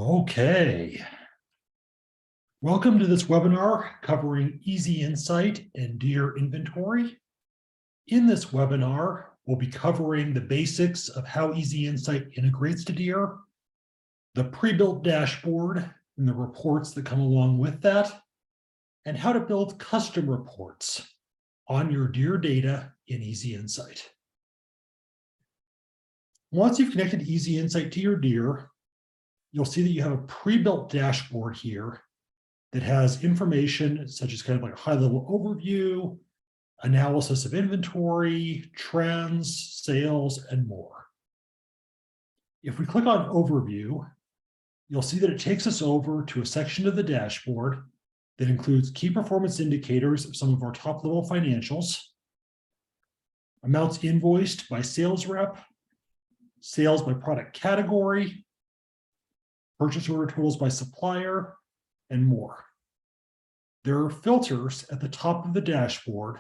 Okay. Welcome to this webinar covering Easy Insight and Deer Inventory. In this webinar, we'll be covering the basics of how Easy Insight integrates to Deer, the pre-built dashboard and the reports that come along with that, and how to build custom reports on your Deer data in Easy Insight. Once you've connected Easy Insight to your Deer, you'll see that you have a pre-built dashboard here that has information such as kind of like a high-level overview, analysis of inventory, trends, sales, and more. If we click on Overview, you'll see that it takes us over to a section of the dashboard that includes key performance indicators of some of our top-level financials, amounts invoiced by sales rep, sales by product category, purchase order totals by supplier, and more. There are filters at the top of the dashboard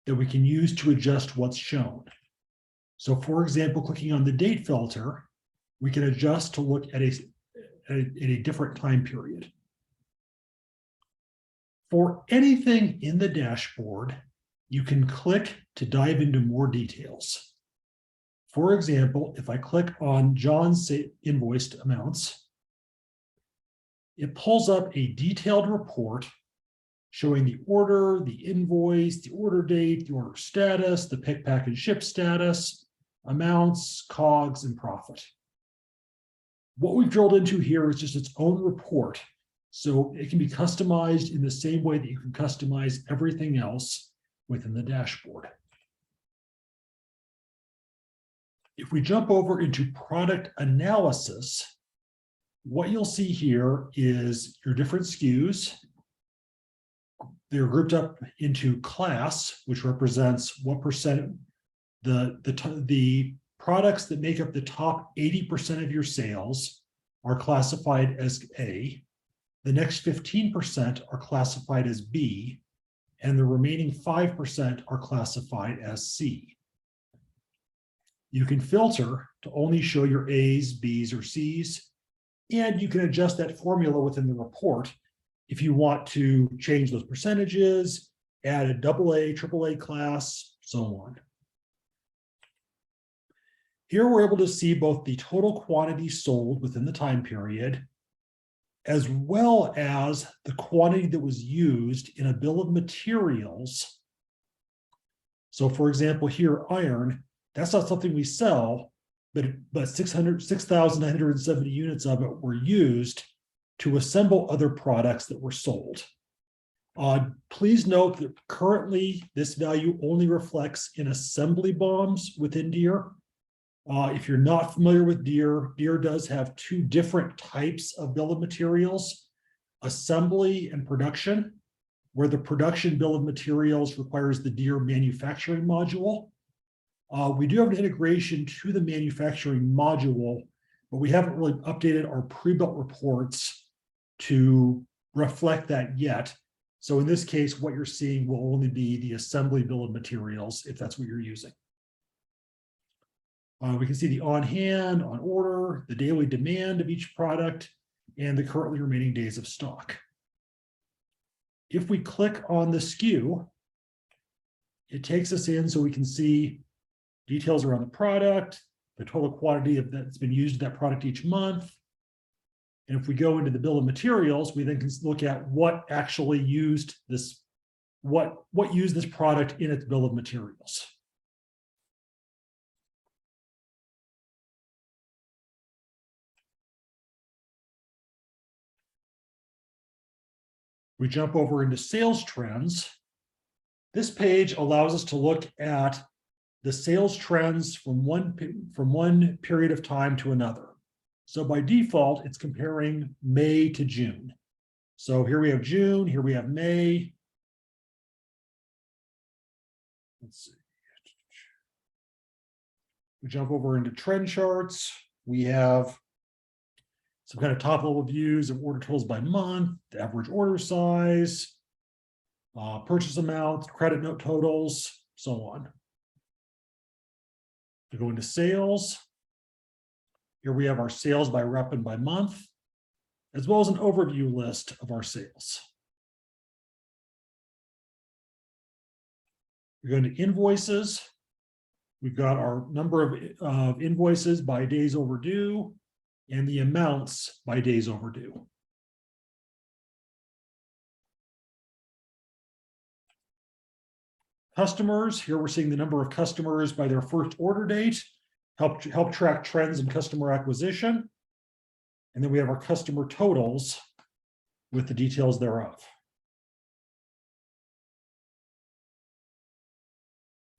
that we can use to adjust what's shown. So for example, clicking on the date filter, we can adjust to look at a different time period. For anything in the dashboard, you can click to dive into more details. For example, if I click on John's invoiced amounts, it pulls up a detailed report showing the order, the invoice, the order date, the order status, the pick, pack, and ship status, amounts, COGS, and profit. What we've drilled into here is just its own report, so it can be customized in the same way that you can customize everything else within the dashboard. If we jump over into product analysis, what you'll see here is your different SKUs. They're grouped up into class, which represents what percent the products that make up the top 80% of your sales are classified as A. The next 15% are classified as B, and the remaining 5% are classified as C. You can filter to only show your A's, B's, or C's. And you can adjust that formula within the report if you want to change those percentages, add a AA, AAA class, so on. Here we're able to see both the total quantity sold within the time period, as well as the quantity that was used in a bill of materials. So for example, here, iron, that's not something we sell, but 6,970 units of it were used to assemble other products that were sold. Please note that currently this value only reflects in assembly BOMs within Deer. If you're not familiar with Deer, Deer does have two different types of bill of materials, assembly and production, where the production bill of materials requires the Deer manufacturing module. We do have an integration to the manufacturing module, but we haven't really updated our pre-built reports to reflect that yet. So in this case, what you're seeing will only be the assembly bill of materials, if that's what you're using. We can see the on hand, on order, the daily demand of each product, and the currently remaining days of stock. If we click on the SKU, it takes us in so we can see details around the product, the total quantity that's been used of that product each month. And if we go into the bill of materials, we then can look at what actually used this, what used this product in its bill of materials. We jump over into sales trends. This page allows us to look at the sales trends from one period of time to another. So by default, it's comparing May to June. So here we have June, here we have May. Let's see. We jump over into trend charts. We have some kind of top level views of order totals by month, the average order size, purchase amount, credit note totals, so on. We go into sales. Here we have our sales by rep and by month. as well as an overview list of our sales. We're going to invoices. We've got our number of invoices by days overdue and the amounts by days overdue. Customers, here we're seeing the number of customers by their first order date, help track trends in customer acquisition. And then we have our customer totals with the details thereof.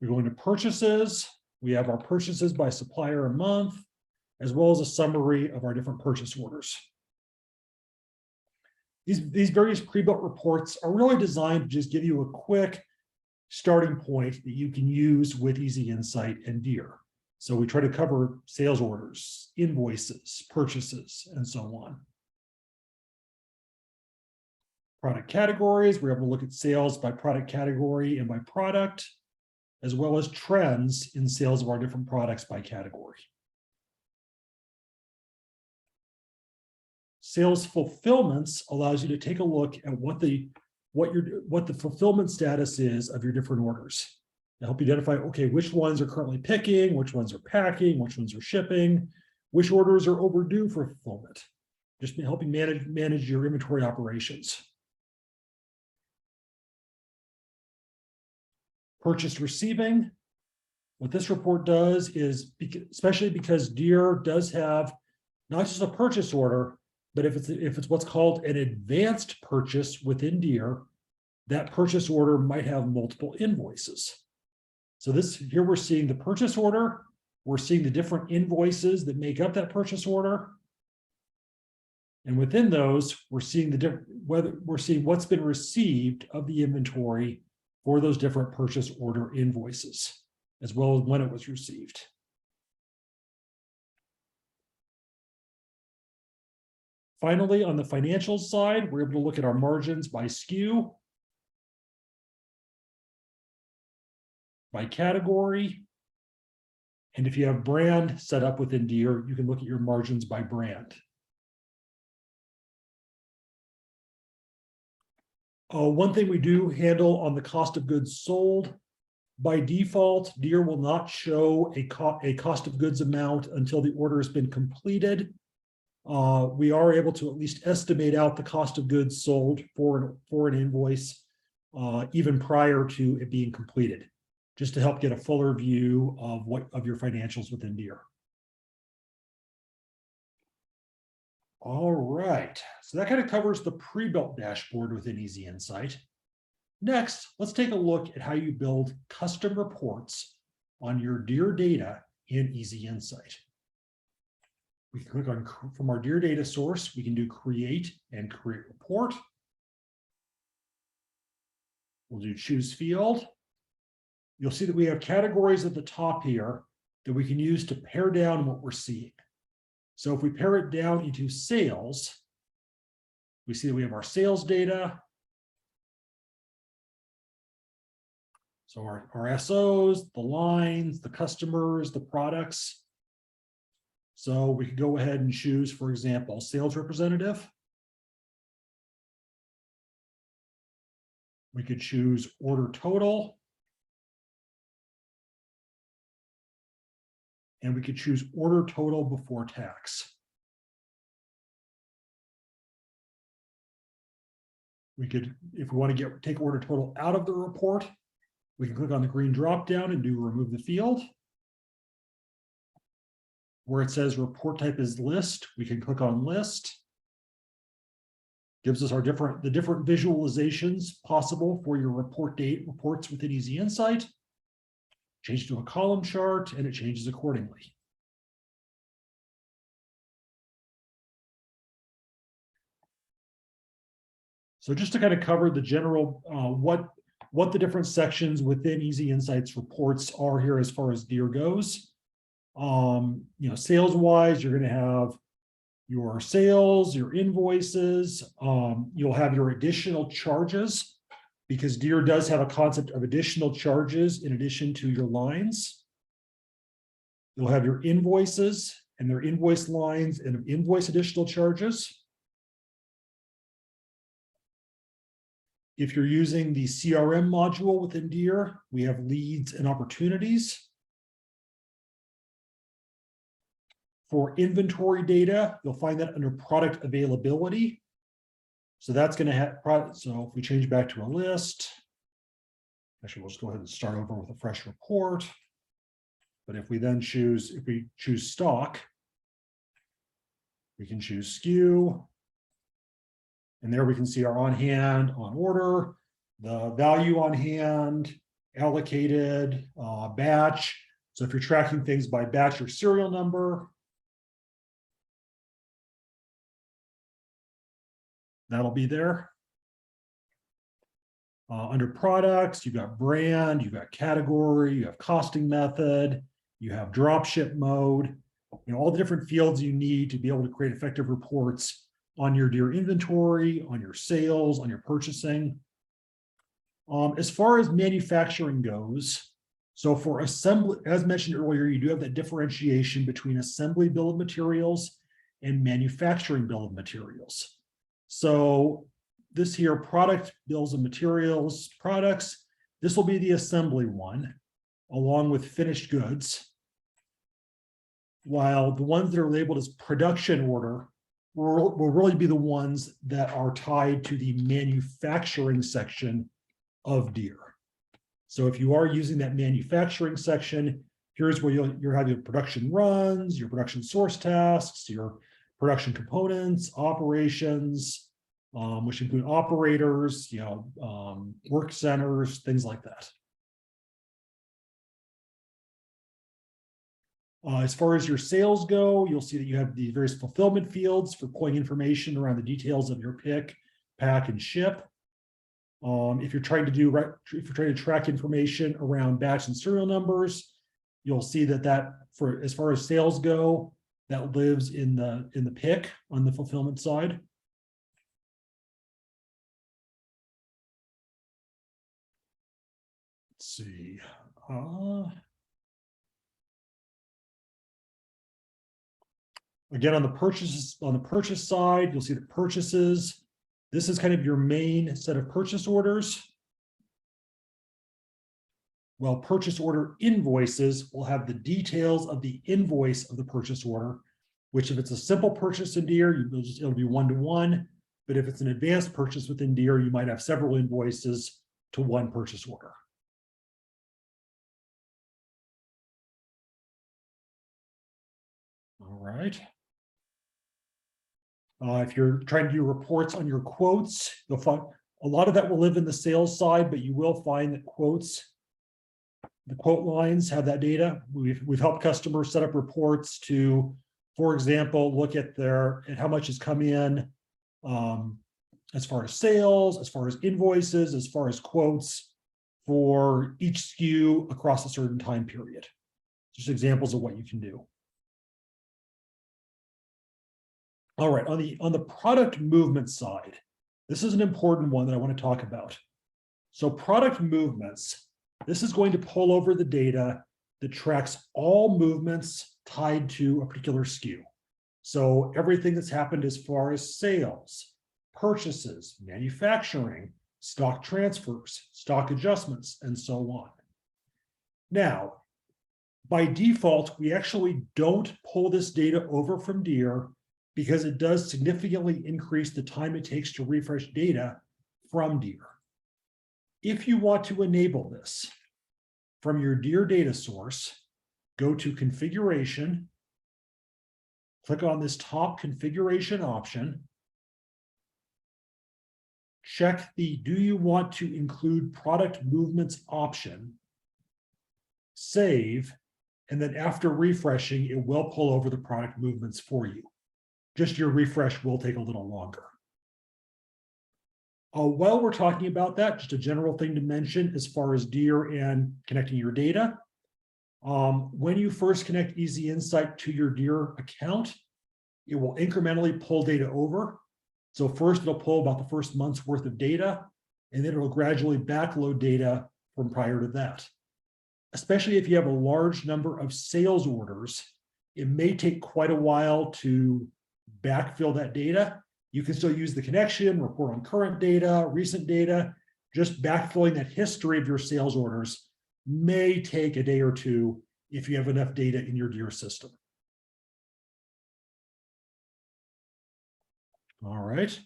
We go into purchases. We have our purchases by supplier a month, as well as a summary of our different purchase orders. These various pre-built reports are really designed to just give you a quick starting point that you can use with Easy Insight and Deere. So we try to cover sales orders, invoices, purchases, and so on. Product categories, we're able to look at sales by product category and by product, as well as trends in sales of our different products by category. Sales fulfillments allows you to take a look at what the fulfillment status is of your different orders. To help you identify, okay, which ones are currently picking, which ones are packing, which ones are shipping, which orders are overdue for fulfillment. Just helping manage your inventory operations. Purchase receiving. What this report does is, especially because Deere does have not just a purchase order, but if it's what's called an advanced purchase within Deere, that purchase order might have multiple invoices. So here we're seeing the purchase order, we're seeing the different invoices that make up that purchase order. And within those, we're seeing what's been received of the inventory for those different purchase order invoices, as well as when it was received. Finally, on the financials side, we're able to look at our margins by SKU, by category, and if you have brand set up within Deere, you can look at your margins by brand. One thing we do handle on the cost of goods sold, by default, Deere will not show a cost of goods amount until the order has been completed. We are able to at least estimate out the cost of goods sold for an invoice, even prior to it being completed, just to help get a fuller view of your financials within Deere. All right, so that kind of covers the pre-built dashboard within Easy Insight. Next, let's take a look at how you build custom reports on your Deere data in Easy Insight. We can click on, from our Deere data source, we can do create and create report. We'll do choose field. You'll see that we have categories at the top here that we can use to pare down what we're seeing. So if we pare it down into sales, we see that we have our sales data. So our SOs, the lines, the customers, the products. So we could go ahead and choose, for example, sales representative. We could choose order total. And we could choose order total before tax. We could, if we want to take order total out of the report, we can click on the green drop down and do remove the field. Where it says report type is list, we can click on list. Gives us the different visualizations possible for your reports within Easy Insight. Change to a column chart, and it changes accordingly. So just to kind of cover the general, what the different sections within Easy Insights reports are here as far as Deere goes. Sales wise, you're going to have your sales, your invoices. You'll have your additional charges, because Deere does have a concept of additional charges in addition to your lines. You'll have your invoices and their invoice lines and invoice additional charges. If you're using the CRM module within Deere, we have leads and opportunities. For inventory data, you'll find that under product availability. So that's going to have product. So if we change back to a list, actually, we'll just go ahead and start over with a fresh report. But if we then choose stock, we can choose SKU. And there we can see our on hand, on order, the value on hand, allocated, batch. So if you're tracking things by batch or serial number, that'll be there. Under products, you've got brand, you've got category, you have costing method, you have dropship mode, all the different fields you need to be able to create effective reports on your Deere inventory, on your sales, on your purchasing. As far as manufacturing goes, so for assembly, as mentioned earlier, you do have that differentiation between assembly bill of materials and manufacturing bill of materials. So this here, product bills of materials, products, this will be the assembly one, along with finished goods. While the ones that are labeled as production order will really be the ones that are tied to the manufacturing section of Deere. So if you are using that manufacturing section, here's where you're having your production runs, your production source tasks, your production components, operations, which include operators, work centers, things like that. As far as your sales go, you'll see that you have the various fulfillment fields for pulling information around the details of your pick, pack, and ship. If you're trying to track information around batch and serial numbers, you'll see that for as far as sales go, that lives in the pick on the fulfillment side. Let's see. Again, on the purchase side, you'll see the purchases. This is kind of your main set of purchase orders. Well, purchase order invoices will have the details of the invoice of the purchase order, which if it's a simple purchase in Deere, it'll be one-to-one. But if it's an advanced purchase within Deere, you might have several invoices to one purchase order. All right. If you're trying to do reports on your quotes, you'll find a lot of that will live in the sales side, but you will find that the quote lines have that data. We've helped customers set up reports to, for example, look at how much has come in as far as sales, as far as invoices, as far as quotes for each SKU across a certain time period. Just examples of what you can do. All right, on the product movement side, this is an important one that I want to talk about. So product movements, this is going to pull over the data that tracks all movements tied to a particular SKU. So everything that's happened as far as sales, purchases, manufacturing, stock transfers, stock adjustments, and so on. Now, by default, we actually don't pull this data over from Deere because it does significantly increase the time it takes to refresh data from Deere. If you want to enable this from your Deere data source, go to Configuration, click on this top configuration option, check the Do you want to include product movements option, save, and then after refreshing, it will pull over the product movements for you. Just your refresh will take a little longer. While we're talking about that, just a general thing to mention as far as Deere and connecting your data. When you first connect Easy Insight to your Deere account, it will incrementally pull data over. So first it'll pull about the first month's worth of data, and then it'll gradually backload data from prior to that. Especially if you have a large number of sales orders, it may take quite a while to backfill that data. You can still use the connection, report on current data, recent data, just backfilling that history of your sales orders may take a day or two if you have enough data in your Deere system. All right.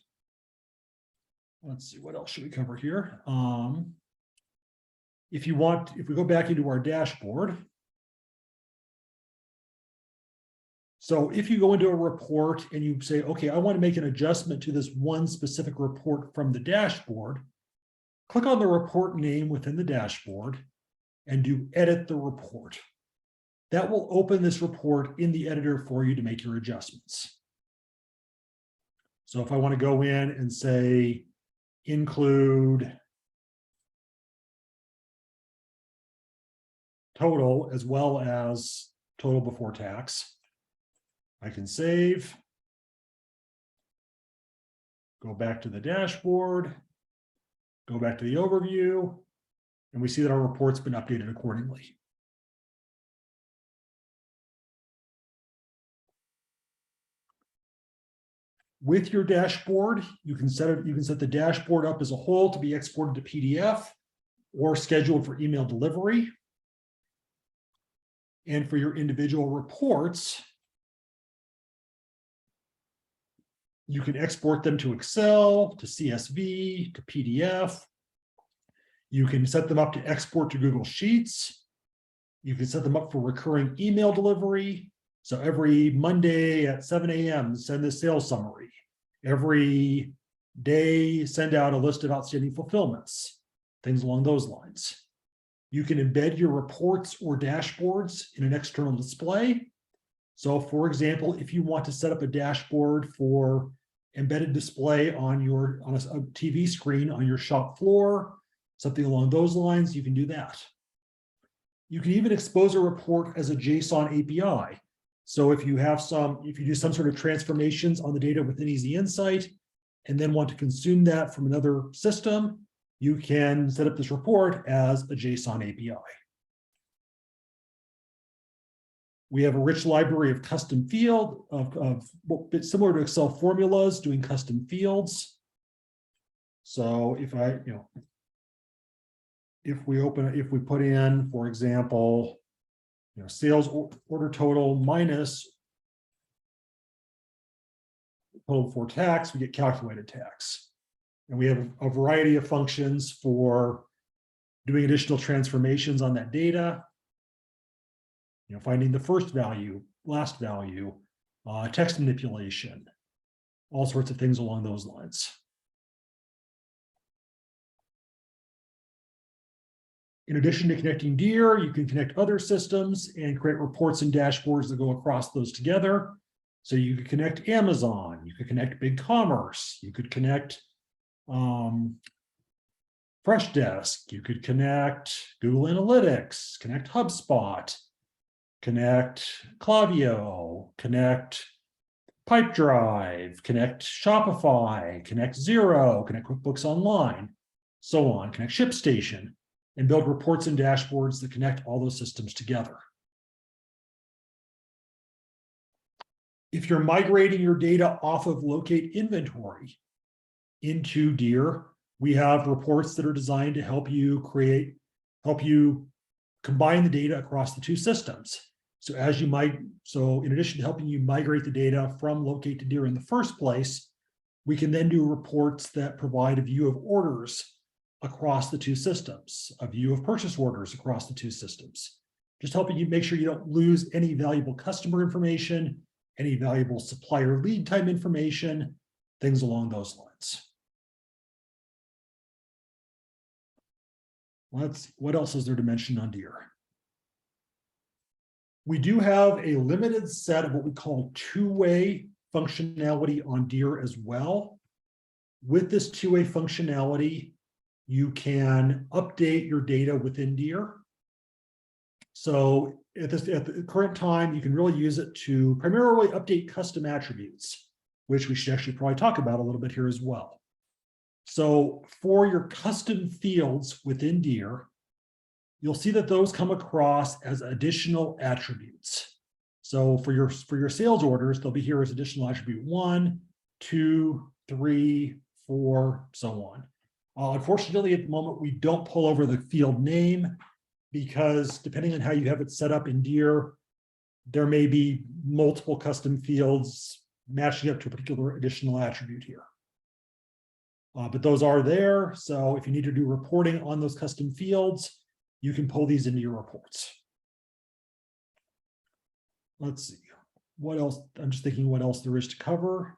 Let's see, what else should we cover here? If we go back into our dashboard. So if you go into a report and you say, okay, I want to make an adjustment to this one specific report from the dashboard, click on the report name within the dashboard and do edit the report. That will open this report in the editor for you to make your adjustments. So if I want to go in and say, include total as well as total before tax, I can save, go back to the dashboard, go back to the overview, and we see that our report's been updated accordingly. With your dashboard, you can set the dashboard up as a whole to be exported to PDF or scheduled for email delivery. And for your individual reports, you can export them to Excel, to CSV, to PDF. You can set them up to export to Google Sheets. You can set them up for recurring email delivery. So every Monday at 7 a.m., send the sales summary. Every day, send out a list of outstanding fulfillments, things along those lines. You can embed your reports or dashboards in an external display. So for example, if you want to set up a dashboard for embedded display on a TV screen on your shop floor, something along those lines, you can do that. You can even expose a report as a JSON API. So if you do some sort of transformations on the data within Easy Insight and then want to consume that from another system, you can set up this report as a JSON API. We have a rich library of custom field similar to Excel formulas, doing custom fields. So if we put in, for example, sales order total minus total before tax, we get calculated tax. And we have a variety of functions for doing additional transformations on that data. Finding the first value, last value, text manipulation, all sorts of things along those lines. In addition to connecting Deere, you can connect other systems and create reports and dashboards that go across those together. So you could connect Amazon, you could connect BigCommerce, you could connect Freshdesk, you could connect Google Analytics, connect HubSpot, connect Klaviyo, connect Pipedrive, connect Shopify, connect Xero, connect QuickBooks Online, so on, connect ShipStation, and build reports and dashboards that connect all those systems together. If you're migrating your data off of Locate Inventory into Deere, we have reports that are designed to help you combine the data across the two systems. So in addition to helping you migrate the data from Locate to Deere in the first place, we can then do reports that provide a view of orders across the two systems, a view of purchase orders across the two systems, just helping you make sure you don't lose any valuable customer information, any valuable supplier lead time information, things along those lines. What else is there to mention on Deere? We do have a limited set of what we call two-way functionality on Deere as well. With this two-way functionality, you can update your data within Deere. So at the current time, you can really use it to primarily update custom attributes, which we should actually probably talk about a little bit here as well. So for your custom fields within Deere, you'll see that those come across as additional attributes. So for your sales orders, they'll be here as additional attribute 1, 2, 3, 4, so on. Unfortunately, at the moment, we don't pull over the field name because depending on how you have it set up in Deer, there may be multiple custom fields matching up to a particular additional attribute here. But those are there. So if you need to do reporting on those custom fields, you can pull these into your reports. Let's see. What else? I'm just thinking what else there is to cover.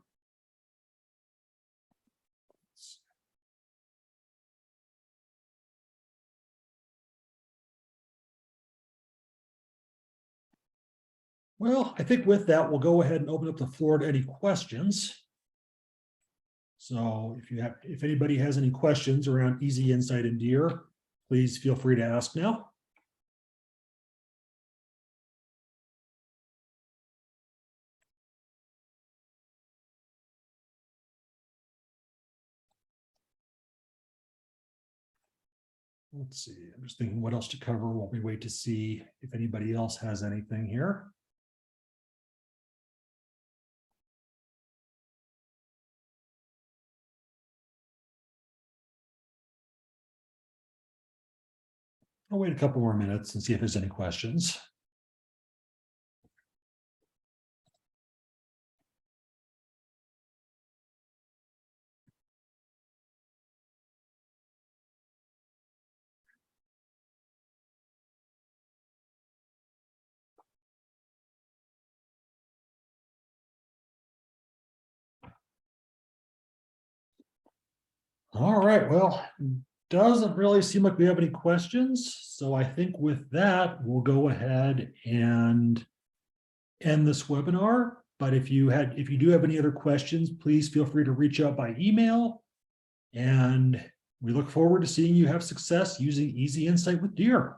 Well, I think with that, we'll go ahead and open up the floor to any questions. So if anybody has any questions around Easy Insight in Deer, please feel free to ask now. Let's see, I'm just thinking what else to cover while we wait to see if anybody else has anything here. I'll wait a couple more minutes and see if there's any questions. All right, well, doesn't really seem like we have any questions. So I think with that, we'll go ahead and end this webinar. But if you do have any other questions, please feel free to reach out by email. And we look forward to seeing you have success using Easy Insight with Deer.